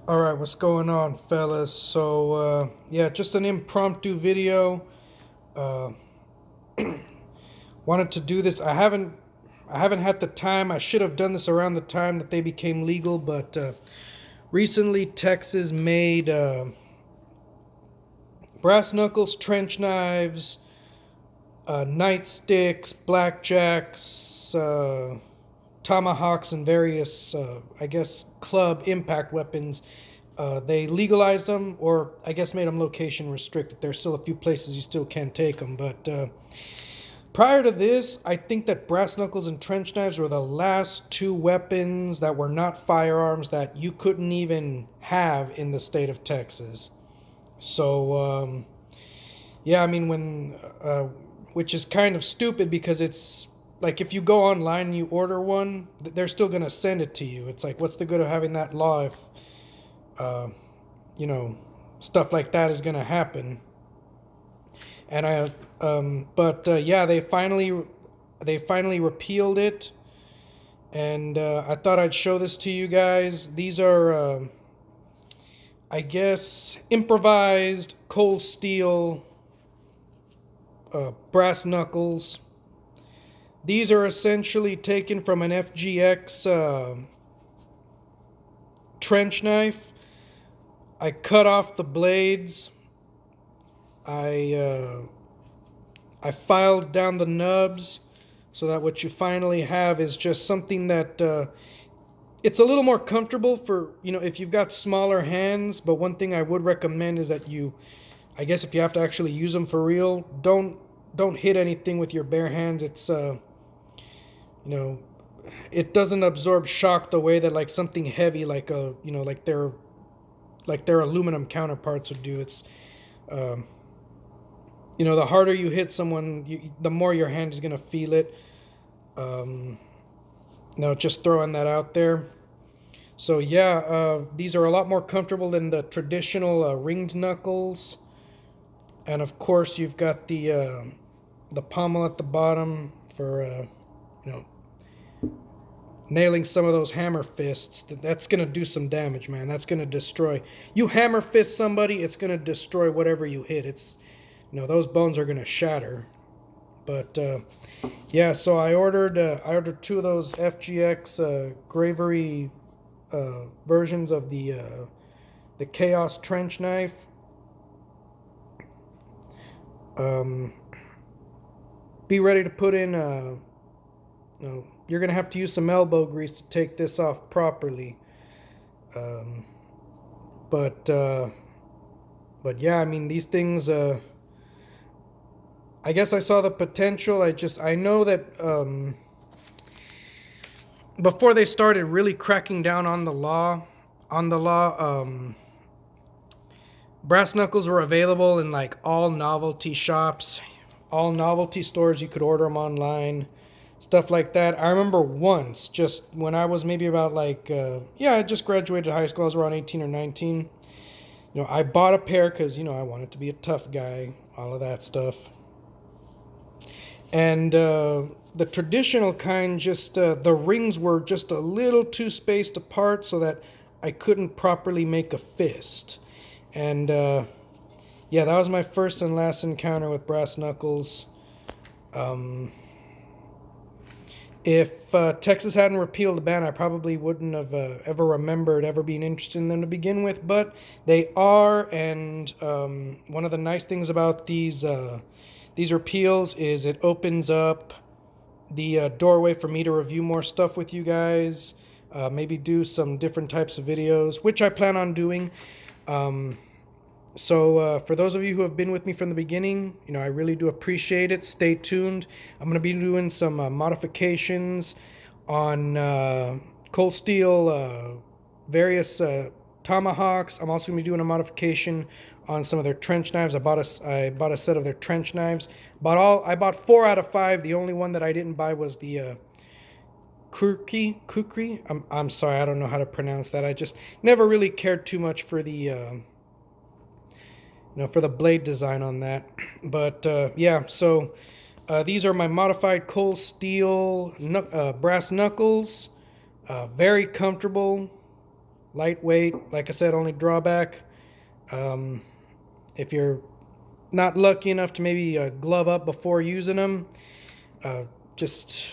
Alright, what's going on, fellas? Yeah, just an impromptu video. Uh, Wanted to do this. I haven't had the time. I should have done this around the time that they became legal, but recently Texas made brass knuckles, trench knives, nightsticks, blackjacks, tomahawks, and various, I guess, club impact weapons. They legalized them, or I guess made them location restricted. There's still a few places you still can't take them. But prior to this, I think that brass knuckles and trench knives were the last two weapons that were not firearms that you couldn't even have in the state of Texas. So, yeah, I mean, which is kind of stupid because it's like if you go online and you order one, they're still going to send it to you. It's like, what's the good of having that law if uh, you know, stuff like that is going to happen. And yeah, they finally repealed it, and I thought I'd show this to you guys. These are, I guess, improvised cold steel brass knuckles. These are essentially taken from an FGX trench knife. I cut off the blades. I uh, I filed down the nubs so that what you finally have is just something that it's a little more comfortable for, if you've got smaller hands. But one thing I would recommend is that I guess if you have to actually use them for real, don't hit anything with your bare hands. It's you know it doesn't absorb shock the way that like something heavy like their aluminum counterparts would do. It's um, the harder you hit someone, the more your hand is gonna feel it. Um, just throwing that out there. So yeah, these are a lot more comfortable than the traditional ringed knuckles, and of course you've got the pommel at the bottom for you know nailing some of those hammer fists. That's gonna do some damage, man. That's gonna destroy. You hammer fist somebody, it's gonna destroy whatever you hit. It's those bones are gonna shatter. But yeah, so I ordered two of those FGX Gravery versions of the Chaos trench knife. Um, be ready to put in. You're gonna have to use some elbow grease to take this off properly. Um, but uh, but yeah, I mean these things. I guess I saw the potential. I know that before they started really cracking down on the law, brass knuckles were available in like all novelty shops, all novelty stores. You could order them online, stuff like that. I remember once, just when I was maybe about like, I just graduated high school. I was around 18 or 19. I bought a pair because, I wanted to be a tough guy, all of that stuff. And the traditional kind, just the rings were just a little too spaced apart so that I couldn't properly make a fist. And yeah, that was my first and last encounter with brass knuckles. Um, if Texas hadn't repealed the ban, I probably wouldn't have ever remembered ever being interested in them to begin with. But they are, and one of the nice things about these repeals is it opens up the doorway for me to review more stuff with you guys. Maybe do some different types of videos, which I plan on doing. So for those of you who have been with me from the beginning, I really do appreciate it. Stay tuned. I'm going to be doing some modifications on cold steel, various tomahawks. I'm also going to be doing a modification on some of their trench knives. I bought a set of their trench knives. I bought 4 out of 5. The only one that I didn't buy was the kukri. I'm sorry, I don't know how to pronounce that. I just never really cared too much for the for the blade design on that. But yeah, so these are my modified cold steel brass knuckles. Very comfortable. lightweight. Like I said, only drawback, um, if you're not lucky enough to maybe glove up before using them, uh, just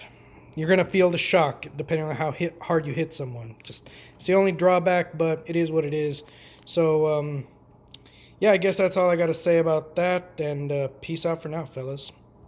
you're gonna feel the shock depending on how hard you hit someone. Just it's the only drawback, but it is what it is. So yeah, I guess that's all I got to say about that. And peace out for now, fellas.